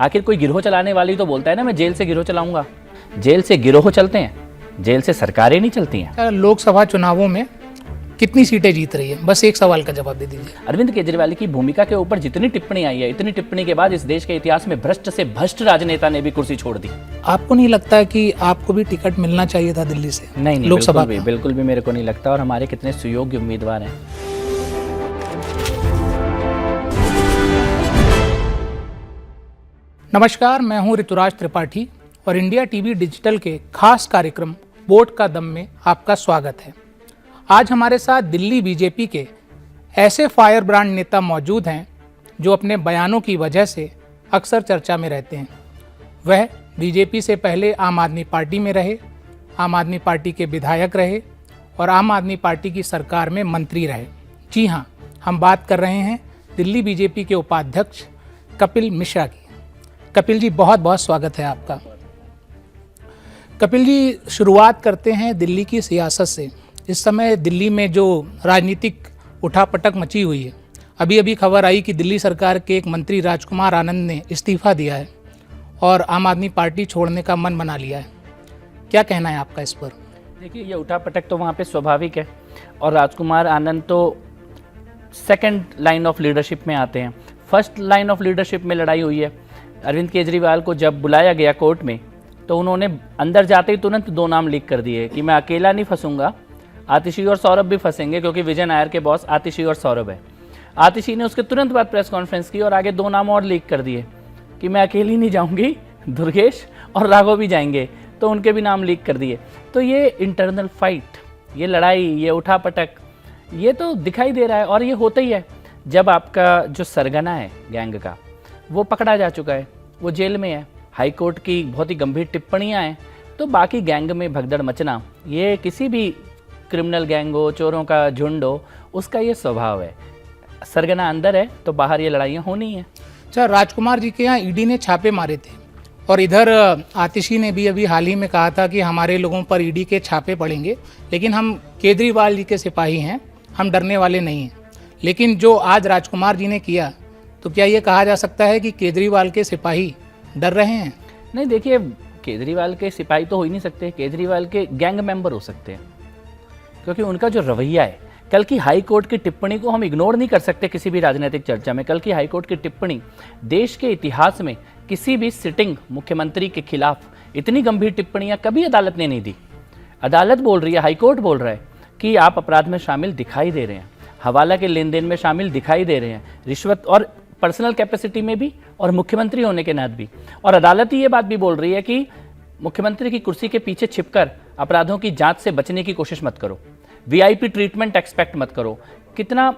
आखिर कोई गिरोह चलाने वाली तो बोलता है ना मैं जेल से गिरोह चलाऊंगा। जेल से गिरोह चलते हैं, जेल से सरकारें नहीं चलती हैं। लोकसभा चुनावों में कितनी सीटें जीत रही है, बस एक सवाल का जवाब दे दीजिए। अरविंद केजरीवाल की भूमिका के ऊपर जितनी टिप्पणी आई है, इतनी टिप्पणी के बाद इस देश के इतिहास में भ्रष्ट से भ्रष्ट राजनेता ने भी कुर्सी छोड़ दी। आपको नहीं लगता है कि आपको भी टिकट मिलना चाहिए था दिल्ली से? नहीं, लोकसभा बिल्कुल भी मेरे को नहीं लगता। और हमारे कितने सुयोग्य उम्मीदवार हैं। नमस्कार, मैं हूं ऋतुराज त्रिपाठी और इंडिया टीवी डिजिटल के खास कार्यक्रम वोट का दम में आपका स्वागत है। आज हमारे साथ दिल्ली बीजेपी के ऐसे फायर ब्रांड नेता मौजूद हैं जो अपने बयानों की वजह से अक्सर चर्चा में रहते हैं। वह बीजेपी से पहले आम आदमी पार्टी में रहे, आम आदमी पार्टी के विधायक रहे और आम आदमी पार्टी की सरकार में मंत्री रहे। जी हाँ, हम बात कर रहे हैं दिल्ली बीजेपी के उपाध्यक्ष कपिल मिश्रा की। कपिल जी, बहुत बहुत स्वागत है आपका। कपिल जी, शुरुआत करते हैं दिल्ली की सियासत से। इस समय दिल्ली में जो राजनीतिक उठापटक मची हुई है, अभी अभी खबर आई कि दिल्ली सरकार के एक मंत्री राजकुमार आनंद ने इस्तीफा दिया है और आम आदमी पार्टी छोड़ने का मन बना लिया है। क्या कहना है आपका इस पर? देखिए, ये उठापटक तो वहाँ पे स्वाभाविक है और राजकुमार आनंद तो सेकंड लाइन ऑफ लीडरशिप में आते हैं। फर्स्ट लाइन ऑफ लीडरशिप में लड़ाई हुई है। अरविंद केजरीवाल को जब बुलाया गया कोर्ट में तो उन्होंने अंदर जाते ही तुरंत दो नाम लीक कर दिए कि मैं अकेला नहीं फंसूंगा, आतिशी और सौरभ भी फंसेंगे, क्योंकि विजय नायर के बॉस आतिशी और सौरभ है। आतिशी ने उसके तुरंत बाद प्रेस कॉन्फ्रेंस की और आगे दो नाम और लीक कर दिए कि मैं अकेली नहीं जाऊंगी, दुर्गेश और राघव भी जाएंगे, तो उनके भी नाम लीक कर दिए। तो ये इंटरनल फाइट, ये लड़ाई, ये उठापटक, ये तो दिखाई दे रहा है और ये होता ही है। जब आपका जो सरगना है गैंग का, वो पकड़ा जा चुका है, वो जेल में है, हाई कोर्ट की बहुत ही गंभीर टिप्पणियां हैं, तो बाकी गैंग में भगदड़ मचना ये किसी भी क्रिमिनल गैंग हो, चोरों का झुंड हो, उसका ये स्वभाव है। सरगना अंदर है तो बाहर ये लड़ाइयाँ होनी है। अच्छा, राजकुमार जी के यहाँ ईडी ने छापे मारे थे और इधर आतिशी ने भी अभी हाल ही में कहा था कि हमारे लोगों पर ईडी के छापे पड़ेंगे, लेकिन हम केजरीवाल जी के सिपाही हैं, हम डरने वाले नहीं हैं। लेकिन जो आज राजकुमार जी ने किया, तो क्या ये कहा जा सकता है कि केजरीवाल के सिपाही डर रहे हैं? नहीं, देखिए, केजरीवाल के सिपाही तो हो ही नहीं सकते, केजरीवाल के गैंग मेंबर हो सकते हैं, क्योंकि उनका जो रवैया है, कल की हाई कोर्ट की टिप्पणी को हम इग्नोर नहीं कर सकते किसी भी राजनीतिक चर्चा में। कल की हाई कोर्ट की टिप्पणी देश के इतिहास में किसी भी सिटिंग मुख्यमंत्री के खिलाफ इतनी गंभीर टिप्पणियां कभी अदालत ने नहीं दी। अदालत बोल रही है, हाई कोर्ट बोल रहा है कि आप अपराध में शामिल दिखाई दे रहे हैं, हवाला के लेन देन में शामिल दिखाई दे रहे हैं, रिश्वत और पर्सनल कैपेसिटी में भी और मुख्यमंत्री होने के नाते भी। और अदालत ही ये बात भी बोल रही है कि मुख्यमंत्री की कुर्सी के पीछे छिपकर अपराधों की जांच से बचने की कोशिश मत करो, वीआईपी ट्रीटमेंट एक्सपेक्ट मत करो। कितना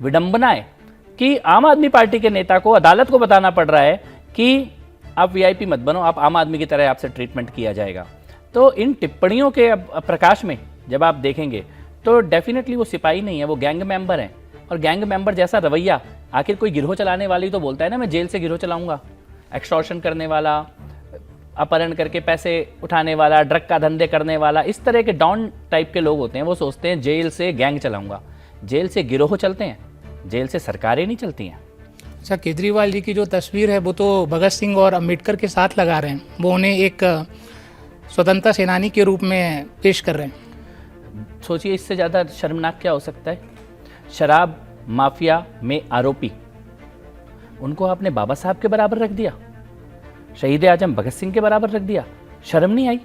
विडंबना है कि आम आदमी पार्टी के नेता को अदालत को बताना पड़ रहा है कि आप वीआईपी मत बनो, आप आम आदमी की तरह आपसे ट्रीटमेंट किया जाएगा। तो इन टिप्पणियों के प्रकाश में जब आप देखेंगे तो डेफिनेटली वो सिपाही नहीं है, वो गैंग मेंबर हैं। और गैंग मेंबर जैसा रवैया, आखिर कोई गिरोह चलाने वाली तो बोलता है ना मैं जेल से गिरोह चलाऊंगा। एक्सटॉर्शन करने वाला, अपहरण करके पैसे उठाने वाला, ड्रग का धंधे करने वाला, इस तरह के डॉन टाइप के लोग होते हैं। वो सोचते हैं जेल से गैंग चलाऊंगा। जेल से गिरोह चलते हैं, जेल से सरकारें नहीं चलती हैं। अच्छा, केजरीवाल जी की जो तस्वीर है वो तो भगत सिंह और अम्बेडकर के साथ लगा रहे हैं, वो उन्हें एक स्वतंत्रता सेनानी के रूप में पेश कर रहे हैं। सोचिए, इससे ज़्यादा शर्मनाक क्या हो सकता है? शराब माफिया में आरोपी, उनको आपने बाबा साहब के बराबर रख दिया, शहीद आजम भगत सिंह के बराबर रख दिया। शर्म नहीं आई?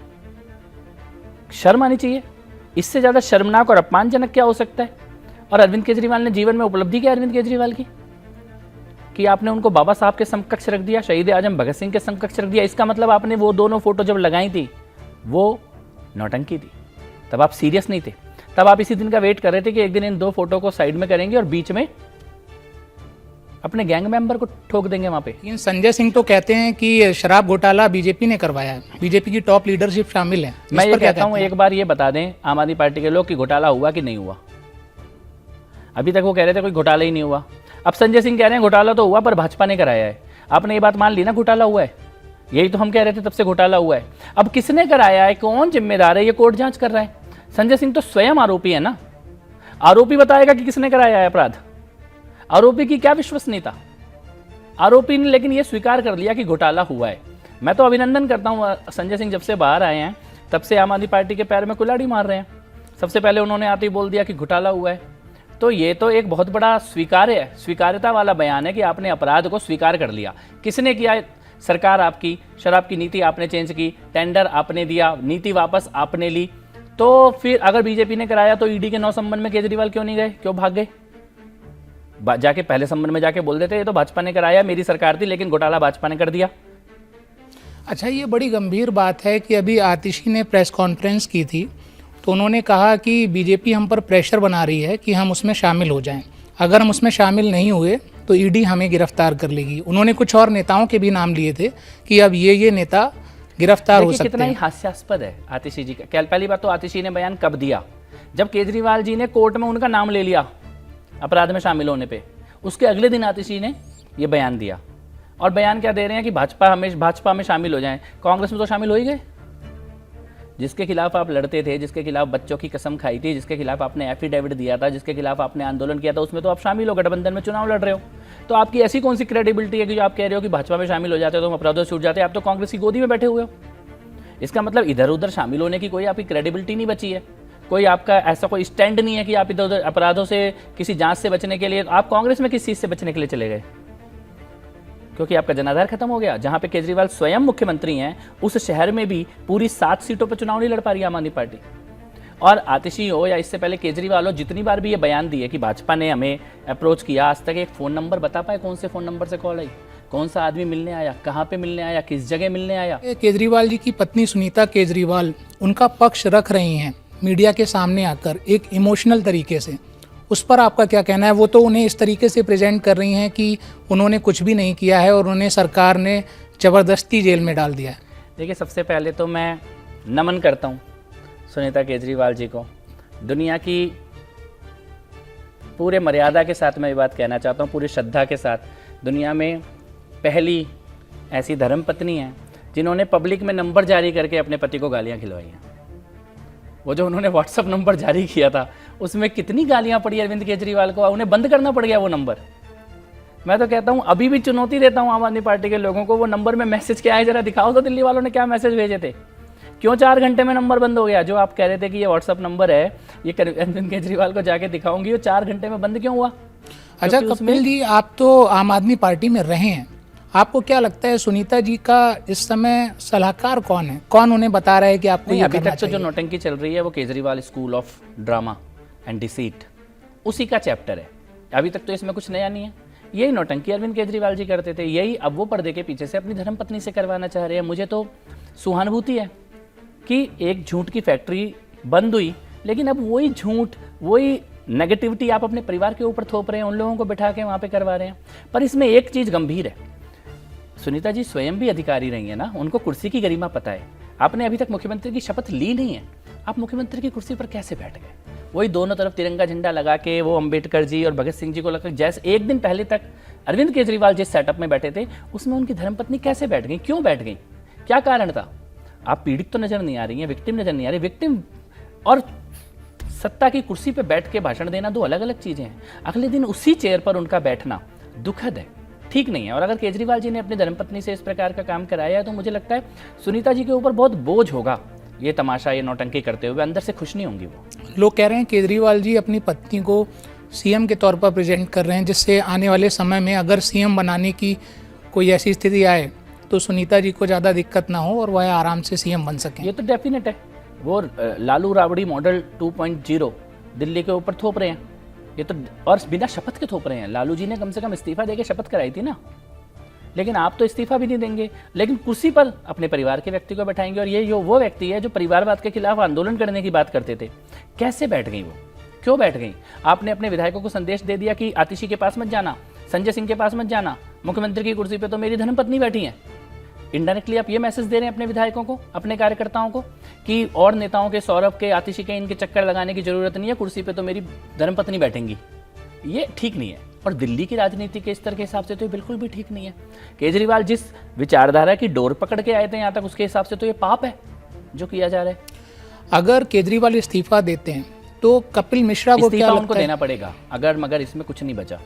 शर्म आनी चाहिए। इससे ज़्यादा शर्मनाक और अपमानजनक क्या हो सकता है? और अरविंद केजरीवाल ने जीवन में उपलब्धि क्या अरविंद केजरीवाल की कि आपने उनको बाबा साहब के समकक्ष रख दिया, शहीद आजम भगत सिंह के समकक्ष रख दिया। इसका मतलब आपने वो दोनों फोटो जब लगाई थी वो नौटंकी थी, तब आप सीरियस नहीं थे। तब आप इसी दिन का वेट कर रहे थे कि एक दिन इन दो फोटो को साइड में करेंगे और बीच में अपने गैंग मेंबर को ठोक देंगे वहां पे। लेकिन संजय सिंह तो कहते हैं कि शराब घोटाला बीजेपी ने करवाया है, बीजेपी की टॉप लीडरशिप शामिल है। मैं ये कहता हूं, एक बार ये बता दें आम आदमी पार्टी के लोग कि घोटाला हुआ कि नहीं हुआ। अभी तक वो कह रहे थे कोई घोटाला ही नहीं हुआ, अब संजय सिंह कह रहे हैं घोटाला तो हुआ पर भाजपा ने कराया है। आपने ये बात मान ली ना, घोटाला हुआ है। यही तो हम कह रहे थे तब से, घोटाला हुआ है। अब किसने कराया है, कौन जिम्मेदार है, ये कोर्ट जांच कर रहा है। संजय सिंह तो स्वयं आरोपी है ना, आरोपी बताएगा कि किसने कराया है अपराध। आरोपी की क्या विश्वसनीयता? आरोपी ने लेकिन ये स्वीकार कर लिया कि घोटाला हुआ है। मैं तो अभिनंदन करता हूँ, संजय सिंह जब से बाहर आए हैं तब से आम आदमी पार्टी के पैर में कुल्हाड़ी मार रहे हैं। सबसे पहले उन्होंने आते ही बोल दिया कि घोटाला हुआ है, तो ये तो एक बहुत बड़ा स्वीकार्यता वाला बयान है कि आपने अपराध को स्वीकार कर लिया। किसने किया? सरकार आपकी, शराब की नीति आपने चेंज की, टेंडर आपने दिया, नीति वापस आपने ली। तो फिर अगर बीजेपी ने कराया तो ईडी के 9 संबंध में केजरीवाल क्यों नहीं गए, क्यों भाग गए? जाके पहले संबंध में जाके बोल देते ये तो भाजपा ने कराया, मेरी सरकार थी, लेकिन घोटाला भाजपा ने कर दिया। अच्छा, ये बड़ी गंभीर बात है कि अभी आतिशी ने प्रेस कॉन्फ्रेंस की थी तो उन्होंने कहा कि बीजेपी हम पर प्रेशर बना रही है कि हम उसमें शामिल हो जाएं। अगर हम उसमें शामिल नहीं हुए तो ईडी हमें गिरफ्तार कर लेगी। उन्होंने कुछ और नेताओं के भी नाम लिए थे कि अब ये नेता गिरफ्तार हो सकते हैं। कितना ही हास्यास्पद है आतिशी जी का। पहली बात तो आतिशी ने बयान कब दिया? जब केजरीवाल जी ने कोर्ट में उनका नाम ले लिया अपराध में शामिल होने पे, उसके अगले दिन आतिशी ने ये बयान दिया। और बयान क्या दे रहे हैं कि भाजपा में शामिल हो जाएं। कांग्रेस में तो शामिल हो ही गए। जिसके खिलाफ आप लड़ते थे, जिसके खिलाफ बच्चों की कसम खाई थी, जिसके खिलाफ आपने एफिडेविट दिया था, जिसके खिलाफ आपने आंदोलन किया था, उसमें तो आप शामिल हो, गठबंधन में चुनाव लड़ रहे हो। तो आपकी ऐसी कौन सी क्रेडिबिलिटी है कि जो आप कह रहे हो कि भाजपा में शामिल हो जाते हो तो हम अपराधों से छूट जाते हैं? आप तो कांग्रेस की गोदी में बैठे हुए हो। इसका मतलब इधर उधर शामिल होने की कोई आपकी क्रेडिबिलिटी नहीं बची है, कोई आपका ऐसा कोई स्टैंड नहीं है कि आप इधर उधर अपराधों से, किसी जांच से बचने के लिए आप कांग्रेस में किस चीज़ से बचने के लिए चले गए? क्योंकि आपका जनाधार खत्म हो गया। जहां पे केजरीवाल स्वयं मुख्यमंत्री हैं, उस शहर में भी पूरी 7 सीटों पर चुनाव नहीं लड़ पा रही आम आदमी पार्टी। और आतिशी हो या इससे पहले केजरीवाल हो, जितनी बार भी ये बयान दिए कि भाजपा ने हमें अप्रोच किया, आज तक एक फ़ोन नंबर बता पाए कौन से फ़ोन नंबर से कॉल आई, कौन सा आदमी मिलने आया, कहाँ पे मिलने आया, किस जगह मिलने आया? केजरीवाल जी की पत्नी सुनीता केजरीवाल उनका पक्ष रख रही हैं मीडिया के सामने आकर एक इमोशनल तरीके से, उस पर आपका क्या कहना है? वो तो उन्हें इस तरीके से प्रेजेंट कर रही हैं कि उन्होंने कुछ भी नहीं किया है और उन्हें सरकार ने ज़बरदस्ती जेल में डाल दिया है। देखिए, सबसे पहले तो मैं नमन करता हूँ सुनीता केजरीवाल जी को। दुनिया की पूरे मर्यादा के साथ मैं ये बात कहना चाहता हूँ, पूरी श्रद्धा के साथ, दुनिया में पहली ऐसी धर्मपत्नी है जिन्होंने पब्लिक में नंबर जारी करके अपने पति को गालियाँ खिलवाई हैं। वो जो उन्होंने व्हाट्सअप नंबर जारी किया था उसमें कितनी गालियां पड़ी अरविंद केजरीवाल को, उन्हें बंद करना पड़ गया वो नंबर। मैं तो कहता हूं, अभी भी चुनौती देता हूं आम आदमी पार्टी के लोगों को, वो नंबर में मैसेज क्या है जरा दिखाओ तो। दिल्ली वालों ने क्या मैसेज भेजे थे? क्यों 4 घंटे में नंबर बंद हो गया? जो आप कह रहे थे कि ये व्हाट्सअप नंबर है, ये अरविंद केजरीवाल को जाके दिखाऊंगी, वो 4 घंटे में बंद क्यों हुआ? अच्छा कपिल जी, आप तो आम आदमी पार्टी में रहे हैं, आपको क्या लगता है सुनीता जी का इस समय सलाहकार कौन है? कौन उन्हें बता रहा है कि आपको ये अभी करना तक तो चाहिए? जो नौटंकी चल रही है वो Kejriwal school of drama and deceit, उसी का चैप्टर है। अभी तक तो इसमें कुछ नया नहीं है। यही नौटंकी अरविंद केजरीवाल जी करते थे, यही अब वो पर्दे के पीछे से अपनी धर्मपत्नी से करवाना चाह रहे हैं। मुझे तो सहानुभूति है कि एक झूठ की फैक्ट्री बंद हुई, लेकिन अब वही झूठ, वही नेगेटिविटी आप अपने परिवार के ऊपर थोप रहे हैं, उन लोगों को बिठा के वहाँ पे करवा रहे हैं। पर इसमें एक चीज़ गंभीर है, सुनीता जी स्वयं भी अधिकारी रही है ना, उनको कुर्सी की गरिमा पता है। आपने अभी तक मुख्यमंत्री की शपथ ली नहीं है, आप मुख्यमंत्री की कुर्सी पर कैसे बैठ गए? वही दोनों तरफ तिरंगा झंडा लगा के, वो अंबेडकर जी और भगत सिंह जी को लगा, जैसे एक दिन पहले तक अरविंद केजरीवाल जिस सेटअप में बैठे थे उसमें उनकी धर्मपत्नी कैसे बैठ गई? क्यों बैठ गई? क्या कारण था? आप पीड़ित तो नजर नहीं आ रही हैं, विक्टिम नजर नहीं आ रही। विक्टिम और सत्ता की कुर्सी पर बैठ के भाषण देना 2 अलग अलग चीजें हैं। अगले दिन उसी चेयर पर उनका बैठना दुखद है, ठीक नहीं है। और अगर केजरीवाल जी ने अपनी धर्मपत्नी से इस प्रकार का काम कराया है तो मुझे लगता है सुनीता जी के ऊपर बहुत बोझ होगा ये तमाशा, ये नौटंकी करते हुए। अंदर से खुश नहीं होंगी वो। लोग कह रहे हैं केजरीवाल जी अपनी पत्नी को सीएम के तौर पर प्रेजेंट कर रहे हैं, जिससे आने वाले समय में अगर सीएम बनाने की कोई ऐसी स्थिति आए तो सुनीता जी को ज़्यादा दिक्कत ना हो और वह आराम से सीएम बन सकें। ये तो डेफिनेट है। वो लालू राबड़ी मॉडल 2.0 दिल्ली के ऊपर थोप रहे हैं ये तो, और बिना शपथ के थोप रहे हैं। लालू जी ने कम से कम इस्तीफा देके शपथ कराई थी ना, लेकिन आप तो इस्तीफा भी नहीं देंगे, लेकिन कुर्सी पर अपने परिवार के व्यक्ति को बैठाएंगे। और ये जो वो व्यक्ति है जो परिवारवाद के खिलाफ आंदोलन करने की बात करते थे, कैसे बैठ गई वो? क्यों बैठ गई? आपने अपने विधायकों को संदेश दे दिया कि आतिशी के पास मत जाना, संजय सिंह के पास मत जाना, मुख्यमंत्री की कुर्सी पर तो मेरी धर्मपत्नी बैठी है। इनडायरेक्टली आप ये मैसेज दे रहे हैं अपने विधायकों को, अपने कार्यकर्ताओं को, कि और नेताओं के, सौरभ के, आतिशी के, इनके चक्कर लगाने की जरूरत नहीं है, कुर्सी पे तो मेरी धर्मपत्नी बैठेंगी। ये ठीक नहीं है। और दिल्ली की राजनीति के स्तर के हिसाब से तो ये बिल्कुल भी ठीक नहीं है। केजरीवाल जिस विचारधारा की डोर पकड़ के आए थे यहाँ तक, उसके हिसाब से तो ये पाप है जो किया जा रहा है। अगर केजरीवाल इस्तीफा देते हैं तो कपिल मिश्रा को क्या उनको लगता है? देना पड़ेगा, अगर मगर इसमें कुछ नहीं बचा।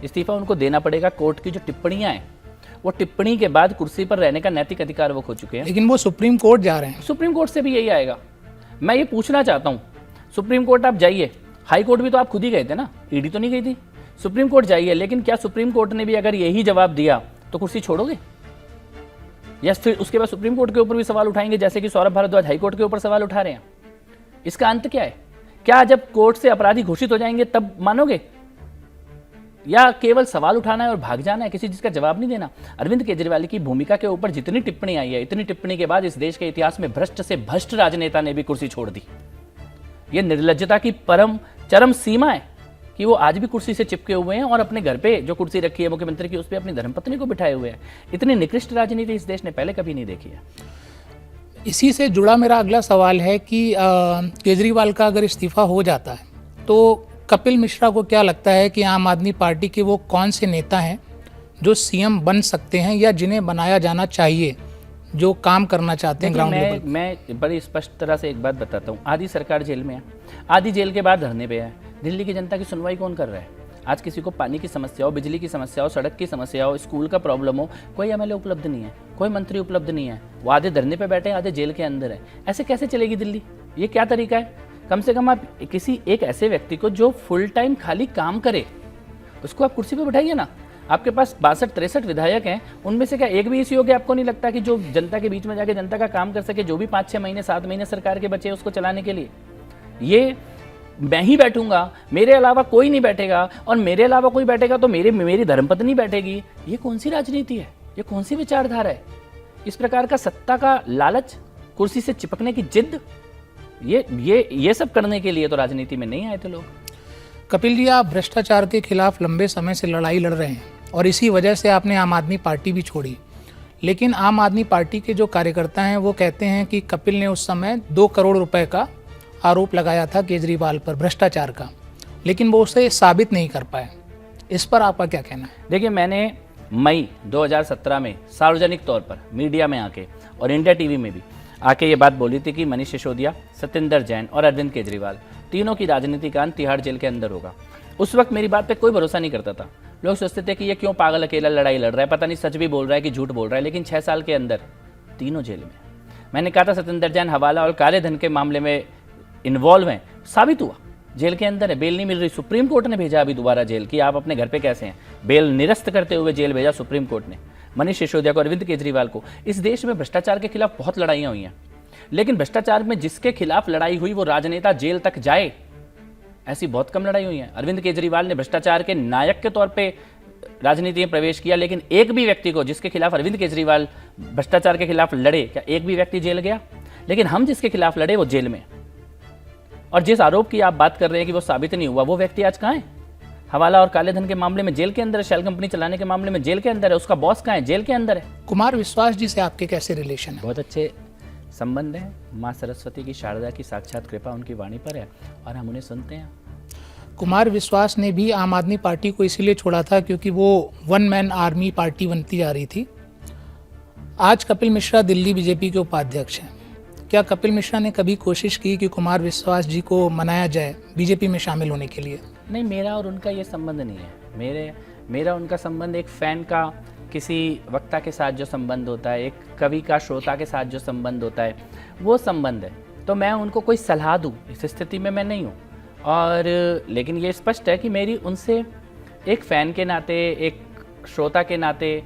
इस्तीफा उनको देना पड़ेगा। कोर्ट की जो टिप्पणियां हैं वो टिप्पणी के बाद कुर्सी पर रहने का नैतिक अधिकार वो खो चुके हैं। लेकिन वो सुप्रीम कोर्ट जा रहे हैं। सुप्रीम कोर्ट से भी यही आएगा। मैं ये पूछना चाहता हूँ, सुप्रीम कोर्ट आप जाइए, हाई कोर्ट भी तो आप खुद ही गए थे ना, ईडी तो नहीं गई थी। सुप्रीम कोर्ट जाइए, लेकिन क्या सुप्रीम कोर्ट ने भी अगर यही जवाब दिया तो कुर्सी छोड़ोगे? या फिर उसके बाद सुप्रीम कोर्ट के ऊपर भी सवाल उठाएंगे, जैसे कि सौरभ भारद्वाज हाई कोर्ट के ऊपर सवाल उठा रहे हैं? इसका अंत क्या है? क्या जब कोर्ट से अपराधी घोषित हो जाएंगे तब मानोगे, या केवल सवाल उठाना है और भाग जाना है, किसी चीज का जवाब नहीं देना? अरविंद केजरीवाल की भूमिका के ऊपर जितनी टिप्पणी आई है, इतनी टिप्पणी के बाद इस देश के इतिहास में भ्रष्ट से भ्रष्ट राजनेता ने भी कुर्सी छोड़ दी। यह निर्लज्जता की चरम सीमा है कि वो आज भी कुर्सी से चिपके हुए हैं और अपने घर पे जो कुर्सी रखी है मुख्यमंत्री की, उस पर अपनी धर्मपत्नी को बिठाए हुए हैं। इतनी निकृष्ट राजनीति इस देश ने पहले कभी नहीं देखी है। इसी से जुड़ा मेरा अगला सवाल है कि केजरीवाल का अगर इस्तीफा हो जाता है तो कपिल मिश्रा को क्या लगता है कि आम आदमी पार्टी के वो कौन से नेता हैं जो सीएम बन सकते हैं या जिन्हें बनाया जाना चाहिए, जो काम करना चाहते हैं ग्राउंड लेवल? मैं बड़ी स्पष्ट तरह से एक बात बताता हूँ, आधी सरकार जेल में है, आधी जेल के बाद धरने पे है। दिल्ली की जनता की सुनवाई कौन कर रहा है? आज किसी को पानी की समस्या हो, बिजली की समस्या हो, सड़क की समस्या हो, स्कूल का प्रॉब्लम हो, कोई एमएलए उपलब्ध नहीं है, कोई मंत्री उपलब्ध नहीं है। वो आधे धरने पे बैठे हैं, आधे जेल के अंदर है। ऐसे कैसे चलेगी दिल्ली? ये क्या तरीका है? कम से कम आप किसी एक ऐसे व्यक्ति को जो फुल टाइम खाली काम करे, उसको आप कुर्सी पे बैठाइए ना। आपके पास 62-63 विधायक हैं, उनमें से क्या एक भी ऐसी होगी आपको नहीं लगता कि जो जनता के बीच में जाके जनता का काम कर सके? जो भी 5-6 महीने 7 महीने सरकार के बचे उसको चलाने के लिए, ये मैं ही बैठूंगा, मेरे अलावा कोई नहीं बैठेगा, और मेरे अलावा कोई बैठेगा तो मेरी धर्मपत्नी बैठेगी। ये कौन सी राजनीति है? ये कौन सी विचारधारा है? इस प्रकार का सत्ता का लालच, कुर्सी से चिपकने की जिद, ये सब करने के लिए तो राजनीति में नहीं आए थे लोग। कपिल जी, आप भ्रष्टाचार के खिलाफ लंबे समय से लड़ाई लड़ रहे हैं और इसी वजह से आपने आम आदमी पार्टी भी छोड़ी। लेकिन आम आदमी पार्टी के जो कार्यकर्ता हैं वो कहते हैं कि कपिल ने उस समय 2 करोड़ रुपए का आरोप लगाया था केजरीवाल पर भ्रष्टाचार का, लेकिन वो उसे साबित नहीं कर पाए। इस पर आपका क्या कहना है? देखिए, मैंने मई 2017 में सार्वजनिक तौर पर मीडिया में आके और इंडिया टीवी में भी आके ये बात बोली थी कि मनीष सिसोदिया, सत्येंद्र जैन और अरविंद केजरीवाल तीनों की राजनीति का अंत तिहाड़ जेल के अंदर होगा। उस वक्त मेरी बात पे कोई भरोसा नहीं करता था। लोग सोचते थे कि ये क्यों पागल अकेला लड़ाई लड़ रहा है, पता नहीं सच भी बोल रहा है कि झूठ बोल रहा है। लेकिन 6 साल के अंदर तीनों जेल में। मैंने कहा था सत्येंद्र जैन हवाला और काले धन के मामले में इन्वॉल्व हैं, साबित हुआ, जेल के अंदर है, बेल नहीं मिल रही। सुप्रीम कोर्ट ने भेजा अभी दोबारा जेल कि आप अपने घर पे कैसे हैं, बेल निरस्त करते हुए जेल भेजा सुप्रीम कोर्ट ने मनीष सिसोदिया को, अरविंद केजरीवाल को। इस देश में भ्रष्टाचार के खिलाफ बहुत लड़ाइयाँ हुई हैं, लेकिन भ्रष्टाचार में जिसके खिलाफ लड़ाई हुई वो राजनेता जेल तक जाए, ऐसी बहुत कम लड़ाई हुई है। अरविंद केजरीवाल ने भ्रष्टाचार के नायक के तौर पे राजनीति में प्रवेश किया, लेकिन एक भी व्यक्ति को जिसके खिलाफ अरविंद केजरीवाल भ्रष्टाचार के खिलाफ लड़े, क्या एक भी व्यक्ति जेल गया? लेकिन हम जिसके खिलाफ लड़े वो जेल में। और जिस आरोप की आप बात कर रहे हैं कि वो साबित नहीं हुआ, वो व्यक्ति आज कहाँ है? हवाला और काले धन के मामले में जेल के अंदर है, शेल कंपनी चलाने के मामले में जेल के अंदर है, उसका बॉस कहाँ है? जेल के अंदर है। कुमार विश्वास जी से आपके कैसे रिलेशन है? बहुत अच्छे संबंध है। माँ सरस्वती की, शारदा की साक्षात कृपा उनकी वाणी पर है और हम उन्हें सुनते हैं। कुमार विश्वास ने भी आम आदमी पार्टी को इसीलिए छोड़ा था क्योंकि वो वन मैन आर्मी पार्टी बनती जा रही थी। आज कपिल मिश्रा दिल्ली बीजेपी के उपाध्यक्ष हैं। क्या कपिल मिश्रा ने कभी कोशिश की कि कुमार विश्वास जी को मनाया जाए बीजेपी में शामिल होने के लिए? नहीं, मेरा और उनका ये संबंध नहीं है। मेरा उनका संबंध एक फैन का किसी वक्ता के साथ जो संबंध होता है, एक कवि का श्रोता के साथ जो संबंध होता है, वो संबंध है। तो मैं उनको कोई सलाह दूँ इस स्थिति में मैं नहीं हूँ। और लेकिन ये स्पष्ट है कि मेरी उनसे एक फ़ैन के नाते, एक श्रोता के नाते,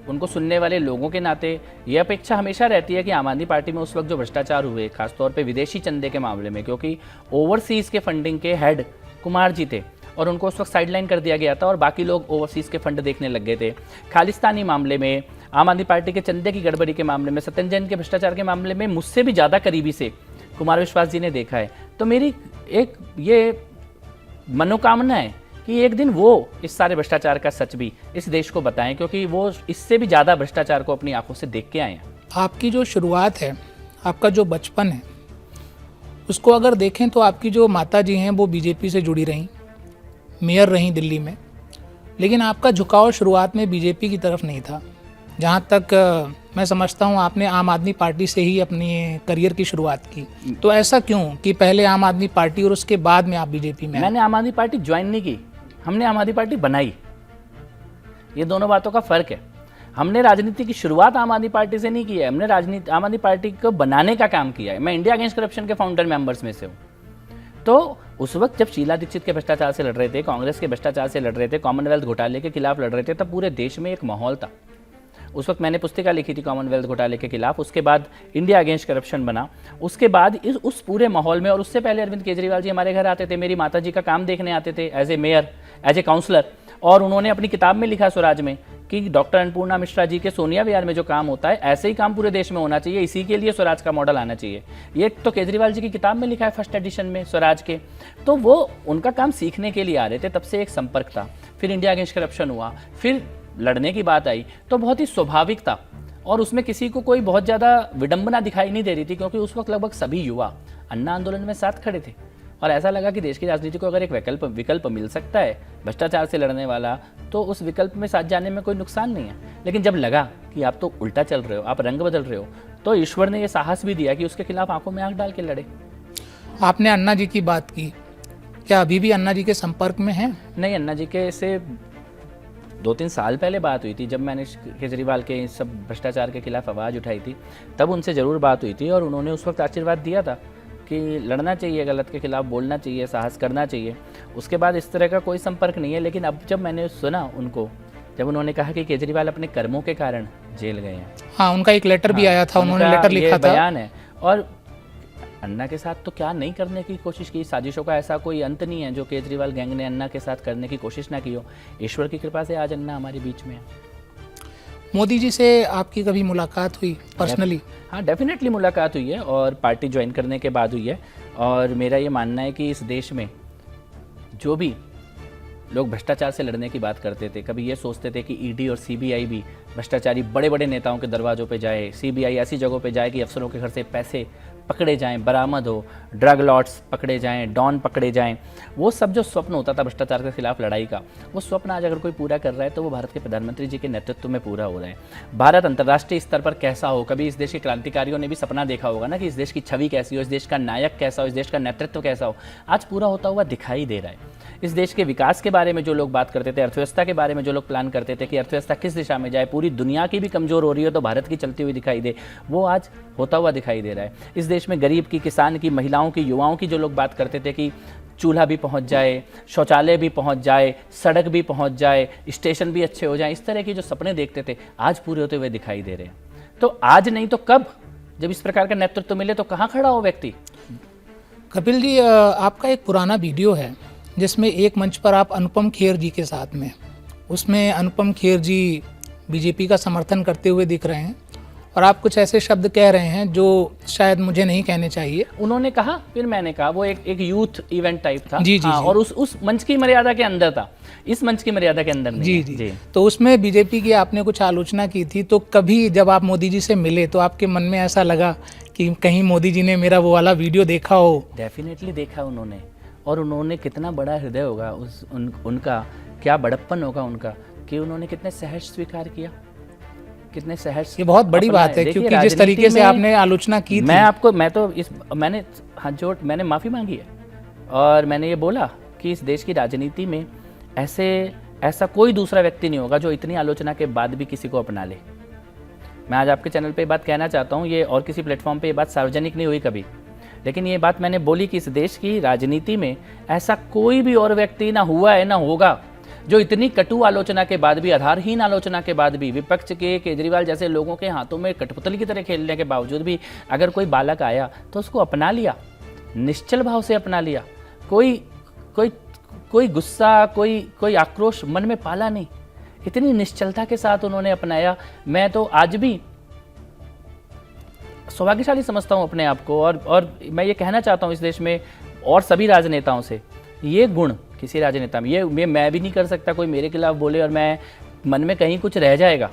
उनको सुनने वाले लोगों के नाते ये अपेक्षा हमेशा रहती है कि आम आदमी पार्टी में उस वक्त जो भ्रष्टाचार हुए, खासतौर पे विदेशी चंदे के मामले में, क्योंकि ओवरसीज़ के फंडिंग के हेड कुमार जी थे और उनको उस वक्त साइडलाइन कर दिया गया था और बाकी लोग ओवरसीज़ के फंड देखने लग गए थे। खालिस्तानी मामले में, आम आदमी पार्टी के चंदे की गड़बड़ी के मामले में, सत्येंद्र जैन के भ्रष्टाचार के मामले में मुझसे भी ज़्यादा करीबी से कुमार विश्वास जी ने देखा है। तो मेरी एक ये मनोकामना है कि एक दिन वो इस सारे भ्रष्टाचार का सच भी इस देश को बताएं, क्योंकि वो इससे भी ज़्यादा भ्रष्टाचार को अपनी आंखों से देख के आए हैं। आपकी जो शुरुआत है, आपका जो बचपन है, उसको अगर देखें तो आपकी जो माता जी हैं वो बीजेपी से जुड़ी रहीं, मेयर रहीं दिल्ली में, लेकिन आपका झुकाव शुरुआत में बीजेपी की तरफ नहीं था। जहाँ तक मैं समझता हूँ आपने आम आदमी पार्टी से ही अपनी करियर की शुरुआत की। तो ऐसा क्यों कि पहले आम आदमी पार्टी और उसके बाद में आप बीजेपी में? मैंने आम आदमी पार्टी ज्वाइन नहीं की, हमने आम आदमी पार्टी बनाई। ये दोनों बातों का फ़र्क है। हमने राजनीति की शुरुआत आम आदमी पार्टी से नहीं की है, हमने राजनीति आम आदमी पार्टी को बनाने का काम किया है। मैं इंडिया अगेंस्ट करप्शन के फाउंडर मेंबर्स में से हूँ। तो उस वक्त जब शीला दीक्षित के भ्रष्टाचार से लड़ रहे थे, कांग्रेस के भ्रष्टाचार से लड़ रहे थे, कॉमनवेल्थ घोटाले के खिलाफ लड़ रहे थे, तब पूरे देश में एक माहौल था। उस वक्त मैंने पुस्तिका लिखी थी कॉमनवेल्थ घोटाले के खिलाफ, उसके बाद इंडिया अगेंस्ट करप्शन बना, उसके बाद उस पूरे माहौल में, और उससे पहले अरविंद केजरीवाल जी हमारे घर आते थे, मेरी माता जी का काम देखने आते थे as a mayor, as a councillor, और उन्होंने अपनी किताब में लिखा स्वराज में कि डॉक्टर अन्नपूर्णा मिश्रा जी के सोनिया विहार में जो काम होता है ऐसे ही काम पूरे देश में होना चाहिए, इसी के लिए स्वराज का मॉडल आना चाहिए। ये तो केजरीवाल जी की किताब में लिखा है फर्स्ट एडिशन में स्वराज के। तो वो उनका काम सीखने के लिए आ रहे थे, तब से एक संपर्क था। फिर इंडिया अगेंस्ट करप्शन हुआ, फिर लड़ने की बात आई, तो बहुत ही स्वाभाविक था और उसमें किसी को कोई बहुत ज़्यादा विडंबना दिखाई नहीं दे रही थी, क्योंकि उस वक्त लगभग सभी युवा अन्ना आंदोलन में साथ खड़े थे और ऐसा लगा कि देश की राजनीति को अगर एक विकल्प मिल सकता है भ्रष्टाचार से लड़ने वाला, तो उस विकल्प में साथ जाने में कोई नुकसान नहीं है। लेकिन जब लगा कि आप तो उल्टा चल रहे हो, आप रंग बदल रहे हो, तो ईश्वर ने ये साहस भी दिया कि उसके खिलाफ आंखों में आंख डाल के लड़े। आपने अन्ना जी की बात की, क्या अभी भी अन्ना जी के संपर्क में हैं? नहीं, अन्ना जी के से 2-3 साल पहले बात हुई थी, जब मैंने केजरीवाल के सब भ्रष्टाचार के खिलाफ आवाज़ उठाई थी, तब उनसे ज़रूर बात हुई थी और उन्होंने उस वक्त आशीर्वाद दिया था कि लड़ना चाहिए, गलत के खिलाफ बोलना चाहिए, साहस करना चाहिए। उसके बाद इस तरह का कोई संपर्क नहीं है। लेकिन अब जब मैंने सुना उनको, जब उन्होंने कहा कि केजरीवाल अपने कर्मों के कारण जेल गए हैं, हाँ, उनका एक लेटर भी आया था, उन्होंने लेटर लिखा था, बयान है। और अन्ना के साथ तो क्या नहीं करने की कोशिश की, साजिशों का ऐसा कोई अंत नहीं है जो केजरीवाल गैंग ने अन्ना के साथ करने की कोशिश ना की हो। ईश्वर की कृपा से आज अन्ना हमारे बीच में है। मोदी जी से आपकी कभी मुलाकात हुई पर्सनली? हाँ, डेफिनेटली मुलाकात हुई है और पार्टी ज्वाइन करने के बाद हुई है। और मेरा ये मानना है कि इस देश में जो भी लोग भ्रष्टाचार से लड़ने की बात करते थे, कभी ये सोचते थे कि ईडी और सीबीआई भी भ्रष्टाचारी बड़े बड़े नेताओं के दरवाज़ों पे जाए, सीबीआई ऐसी जगहों पे जाए कि अफसरों के घर से पैसे पकड़े जाएं, बरामद हो, ड्रग लॉर्ड्स पकड़े जाएं, डॉन पकड़े जाएं, वो सब जो स्वप्न होता था भ्रष्टाचार के खिलाफ लड़ाई का, वो स्वप्न आज अगर कोई पूरा कर रहा है तो वो भारत के प्रधानमंत्री जी के नेतृत्व में पूरा हो रहा है। भारत अंतर्राष्ट्रीय स्तर पर कैसा हो, कभी इस देश के क्रांतिकारियों ने भी सपना देखा होगा ना कि इस देश की छवि कैसी हो, इस देश का नायक कैसा हो, इस देश का नेतृत्व कैसा हो, आज पूरा होता हुआ दिखाई दे रहा है। इस देश के विकास के बारे में जो लोग बात करते थे, अर्थव्यवस्था के बारे में जो लोग प्लान करते थे कि अर्थव्यवस्था किस दिशा में जाए, पूरी दुनिया की भी कमज़ोर हो रही है तो भारत की चलती हुई दिखाई दे, वो आज होता हुआ दिखाई दे रहा है। इस देश में गरीब की, किसान की, महिलाओं की, युवाओं की जो लोग बात करते थे कि चूल्हा भी पहुंच जाए, शौचालय भी पहुंच जाए, सड़क भी पहुंच जाए, स्टेशन भी अच्छे हो जाए, इस तरह के जो सपने देखते थे आज पूरे होते हुए दिखाई दे रहे हैं। तो आज नहीं तो कब, जब इस प्रकार का नेतृत्व मिले तो कहाँ खड़ा हो व्यक्ति। कपिल जी, आपका एक पुराना वीडियो है जिसमें एक मंच पर आप अनुपम खेर जी के साथ में, उसमें अनुपम खेर जी बीजेपी का समर्थन करते हुए दिख रहे हैं और आप कुछ ऐसे शब्द कह रहे हैं जो शायद मुझे नहीं कहने चाहिए। उन्होंने कहा, फिर मैंने कहा, वो एक यूथ इवेंट टाइप था। जी जी, हाँ, जी। और उस मंच की मर्यादा के अंदर था, इस मंच की मर्यादा के अंदर नहीं। जी जी जी। तो उसमें बीजेपी की आपने कुछ आलोचना की थी, तो कभी जब आप मोदी जी से मिले तो आपके मन में ऐसा लगा कि कहीं मोदी जी ने मेरा वो वाला वीडियो देखा हो? डेफिनेटली देखा उन्होंने, और उन्होंने कितना बड़ा हृदय होगा उनका, क्या बड़प्पन होगा उनका कि उन्होंने कितने सहज स्वीकार किया, कितने सहज। ये बहुत बड़ी बात है, क्योंकि जिस तरीके से आपने आलोचना की थी, मैंने माफ़ी मांगी है और मैंने ये बोला कि इस देश की राजनीति में ऐसा कोई दूसरा व्यक्ति नहीं होगा जो इतनी आलोचना के बाद भी किसी को अपना ले। मैं आज आपके चैनल पे बात कहना चाहता हूँ, ये और किसी प्लेटफॉर्म पे ये बात सार्वजनिक नहीं हुई कभी, लेकिन ये बात मैंने बोली कि इस देश की राजनीति में ऐसा कोई भी और व्यक्ति ना हुआ है ना होगा जो इतनी कटु आलोचना के बाद भी, आधारहीन आलोचना के बाद भी, विपक्ष के, केजरीवाल जैसे लोगों के हाथों में कठपुतली की तरह खेलने के बावजूद भी अगर कोई बालक आया तो उसको अपना लिया, निश्चल भाव से अपना लिया, कोई गुस्सा, कोई आक्रोश मन में पाला नहीं, इतनी निश्चलता के साथ उन्होंने अपनाया। मैं तो आज भी सौभाग्यशाली समझता हूँ अपने आप को, और मैं ये कहना चाहता हूँ इस देश में और सभी राजनेताओं से, ये गुण किसी राजनेता में, ये मैं भी नहीं कर सकता कोई मेरे खिलाफ बोले और मैं मन में कहीं कुछ रह जाएगा,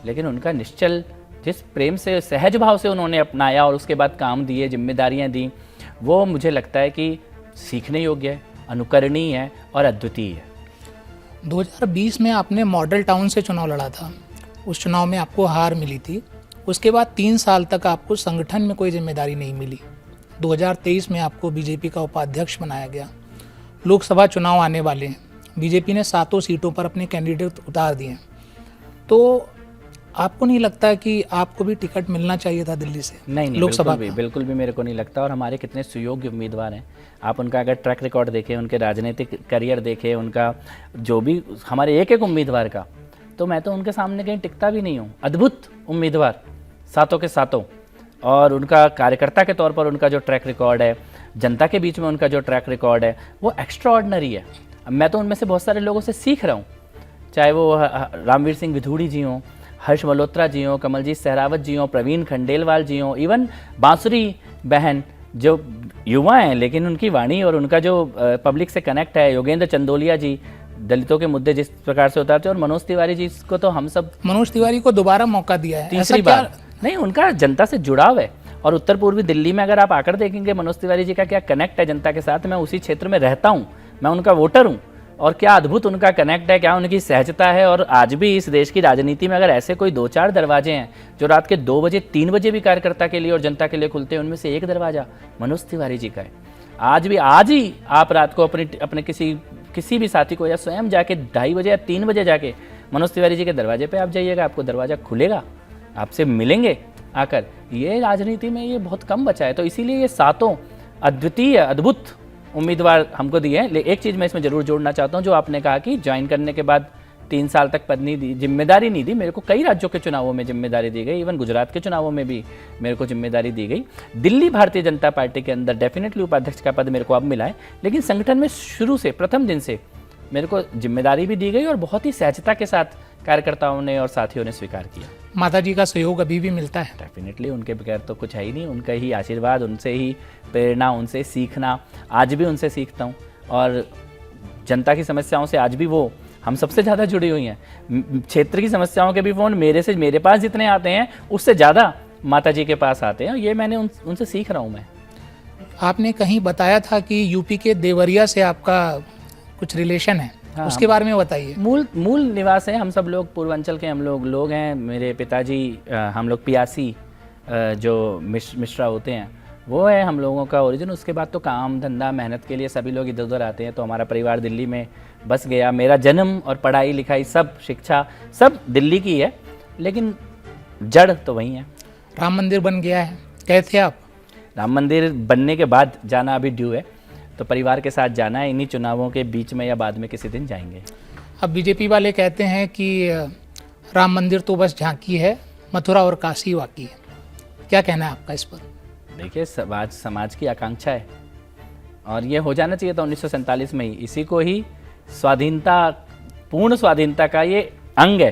लेकिन उनका निश्चल, जिस प्रेम से, सहज भाव से उन्होंने अपनाया और उसके बाद काम दिए, जिम्मेदारियां दी, वो मुझे लगता है कि सीखने योग्य है, अनुकरणीय है और अद्वितीय है। 2020 में आपने मॉडल टाउन से चुनाव लड़ा था, उस चुनाव में आपको हार मिली थी। उसके बाद 3 साल तक आपको संगठन में कोई जिम्मेदारी नहीं मिली। 2023 में आपको बीजेपी का उपाध्यक्ष बनाया गया। लोकसभा चुनाव आने वाले हैं, बीजेपी ने 7 सीटों पर अपने कैंडिडेट उतार दिए हैं। तो आपको नहीं लगता कि आपको भी टिकट मिलना चाहिए था दिल्ली से? नहीं, लोकसभा बिल्कुल भी मेरे को नहीं लगता। और हमारे कितने सुयोग्य उम्मीदवार हैं, आप उनका अगर ट्रैक रिकॉर्ड देखें, उनके राजनीतिक करियर देखें, उनका जो भी हमारे एक एक उम्मीदवार का, तो मैं तो उनके सामने कहीं टिकता भी नहीं हूँ। अद्भुत उम्मीदवार सातों के सातों, और उनका कार्यकर्ता के तौर पर उनका जो ट्रैक रिकॉर्ड है, जनता के बीच में उनका जो ट्रैक रिकॉर्ड है, वो एक्स्ट्रा ऑर्डिनरी है। मैं तो उनमें से बहुत सारे लोगों से सीख रहा हूँ, चाहे वो रामवीर सिंह विधूड़ी जी हों, हर्ष मल्होत्रा जी हों, कमलजीत सहरावत जी हों, प्रवीण खंडेलवाल जी हों, इवन बांसुरी बहन जो युवा हैं लेकिन उनकी वाणी और उनका जो पब्लिक से कनेक्ट है, योगेंद्र चंदोलिया जी दलितों के मुद्दे जिस प्रकार से उतारते हैं, और मनोज तिवारी जी को तो हम सब, मनोज तिवारी को दोबारा मौका दिया है, तीसरी बार नहीं, उनका जनता से जुड़ाव है। और उत्तर पूर्वी दिल्ली में अगर आप आकर देखेंगे मनोज तिवारी जी का क्या कनेक्ट है जनता के साथ, मैं उसी क्षेत्र में रहता हूँ, मैं उनका वोटर हूँ, और क्या अद्भुत उनका कनेक्ट है, क्या उनकी सहजता है। और आज भी इस देश की राजनीति में अगर ऐसे कोई 2-4 दरवाजे हैं जो रात के 2 बजे 3 बजे भी कार्यकर्ता के लिए और जनता के लिए खुलते हैं, उनमें से एक दरवाजा मनोज तिवारी जी का है। आज ही आप रात को अपने किसी भी साथी को या स्वयं जाके 2:30 बजे या 3 बजे जाके मनोज तिवारी जी के दरवाजे पे आप जाइएगा, आपको दरवाजा खुलेगा, आपसे मिलेंगे आकर। ये राजनीति में ये बहुत कम बचा है, तो इसीलिए ये सातों अद्वितीय अद्भुत उम्मीदवार हमको दिए हैं। एक चीज़ मैं इसमें जरूर जोड़ना चाहता हूँ, जो आपने कहा कि ज्वाइन करने के बाद 3 साल तक पद नहीं दी, जिम्मेदारी नहीं दी। मेरे को कई राज्यों के चुनावों में जिम्मेदारी दी गई, इवन गुजरात के चुनावों में भी मेरे को जिम्मेदारी दी गई। दिल्ली भारतीय जनता पार्टी के अंदर डेफिनेटली उपाध्यक्ष का पद मेरे को अब मिला है, लेकिन संगठन में शुरू से प्रथम दिन से मेरे को जिम्मेदारी भी दी गई और बहुत ही सहजता के साथ कार्यकर्ताओं ने और साथियों ने स्वीकार किया। माता जी का सहयोग अभी भी मिलता है? डेफिनेटली, उनके बगैर तो कुछ है ही नहीं। उनका ही आशीर्वाद, उनसे ही प्रेरणा, उनसे सीखना, आज भी उनसे सीखता हूँ। और जनता की समस्याओं से आज भी वो हम सबसे ज़्यादा जुड़ी हुई हैं। क्षेत्र की समस्याओं के भी फ़ोन मेरे पास जितने आते हैं उससे ज़्यादा माता जी के पास आते हैं। ये मैंने उनसे सीख रहा हूँ मैं। आपने कहीं बताया था कि यूपी के देवरिया से आपका कुछ रिलेशन है, हाँ, उसके बारे में बताइए। मूल निवास है, हम सब लोग पूर्वांचल के हम लोग हैं। मेरे पिताजी हम लोग पियासी जो मिश्रा होते हैं वो है हम लोगों का ओरिजिन। उसके बाद तो काम धंधा मेहनत के लिए सभी लोग इधर उधर आते हैं, तो हमारा परिवार दिल्ली में बस गया। मेरा जन्म और पढ़ाई लिखाई सब शिक्षा सब दिल्ली की है, लेकिन जड़ तो वही है। राम मंदिर बन गया है, गए थे आप? राम मंदिर बनने के बाद जाना अभी ड्यू है, तो परिवार के साथ जाना है। इन्हीं चुनावों के बीच में या बाद में किसी दिन जाएंगे। अब बीजेपी वाले कहते हैं कि राम मंदिर तो बस झांकी है, मथुरा और काशी बाकी है। क्या कहना है आपका इस पर? देखिए, समाज की आकांक्षा है और ये हो जाना चाहिए था 1947 में ही। इसी को ही स्वाधीनता, पूर्ण स्वाधीनता का ये अंग है,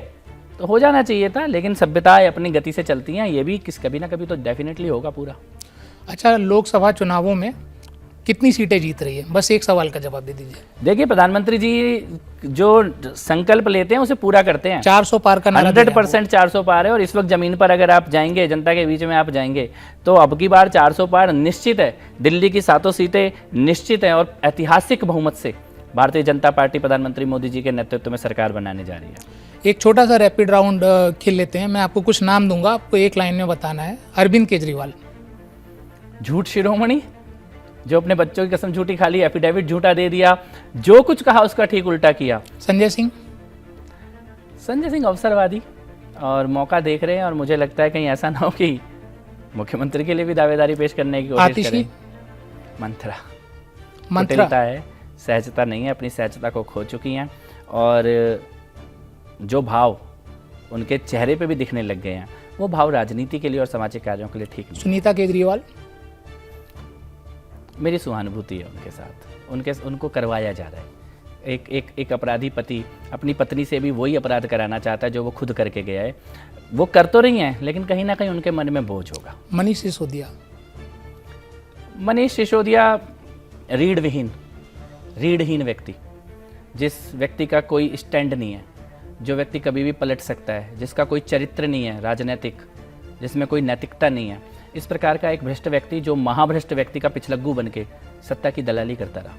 तो हो जाना चाहिए था। लेकिन सभ्यताएं अपनी गति से चलती हैं, ये भी कभी ना कभी तो डेफिनेटली होगा पूरा। अच्छा, लोकसभा चुनावों में कितनी सीटें जीत रही है? बस एक सवाल का जवाब दे दीजिए। देखिए, प्रधानमंत्री जी जो संकल्प लेते हैं उसे पूरा करते हैं। 400 पार का नारा 100% 400 पार है। और इस वक्त जमीन पर अगर आप जाएंगे, जनता के बीच में आप जाएंगे, तो अब की बार 400 पार निश्चित है। दिल्ली की 7 सीटें निश्चित है और ऐतिहासिक बहुमत से भारतीय जनता पार्टी प्रधानमंत्री मोदी जी के नेतृत्व में सरकार बनाने जा रही है। एक छोटा सा रैपिड राउंड खेल लेते हैं। मैं आपको कुछ नाम दूंगा, आपको एक लाइन में बताना है। अरविंद केजरीवाल। झूठ शिरोमणि, जो अपने बच्चों की कसम झूठी खा ली, एफिडेविट झूठा दे दिया, जो कुछ कहा उसका ठीक उल्टा किया। संजय सिंह। संजय सिंह अवसरवादी और मौका देख रहे हैं, और मुझे लगता है कहीं ऐसा ना हो कि मुख्यमंत्री के लिए भी दावेदारी पेश करने की कोशिश करें। मंत्रा कुटिलता है, सहजता नहीं है, अपनी सहजता को खो चुकी हैं और जो भाव उनके चेहरे पे भी दिखने लग गए हैं, वो भाव राजनीति के लिए और सामाजिक कार्यों के लिए ठीक नहीं। सुनीता केजरीवाल। मेरी सहानुभूति है उनके साथ, उनको करवाया जा रहा है। एक अपराधी पति अपनी पत्नी से भी वही अपराध कराना चाहता है जो वो खुद करके गया है। वो कर तो रही हैं, लेकिन कहीं ना कहीं उनके मन में बोझ होगा। मनीष सिसोदिया। मनीष सिसोदिया रीढ़हीन व्यक्ति, जिस व्यक्ति का कोई स्टैंड नहीं है, जो व्यक्ति कभी भी पलट सकता है, जिसका कोई चरित्र नहीं है राजनीतिक, जिसमें कोई नैतिकता नहीं है, इस प्रकार का एक भ्रष्ट व्यक्ति जो महाभ्रष्ट व्यक्ति का पिछलग्गू बनके सत्ता की दलाली करता रहा।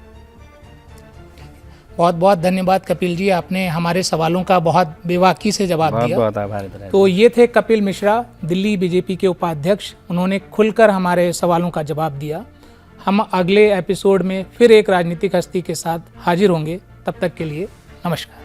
बहुत बहुत धन्यवाद कपिल जी, आपने हमारे सवालों का बहुत बेबाकी से जवाब दिया। बहुत आभार। तो ये थे कपिल मिश्रा, दिल्ली बीजेपी के उपाध्यक्ष। उन्होंने खुलकर हमारे सवालों का जवाब दिया। हम अगले एपिसोड में फिर एक राजनीतिक हस्ती के साथ हाजिर होंगे। तब तक के लिए नमस्कार।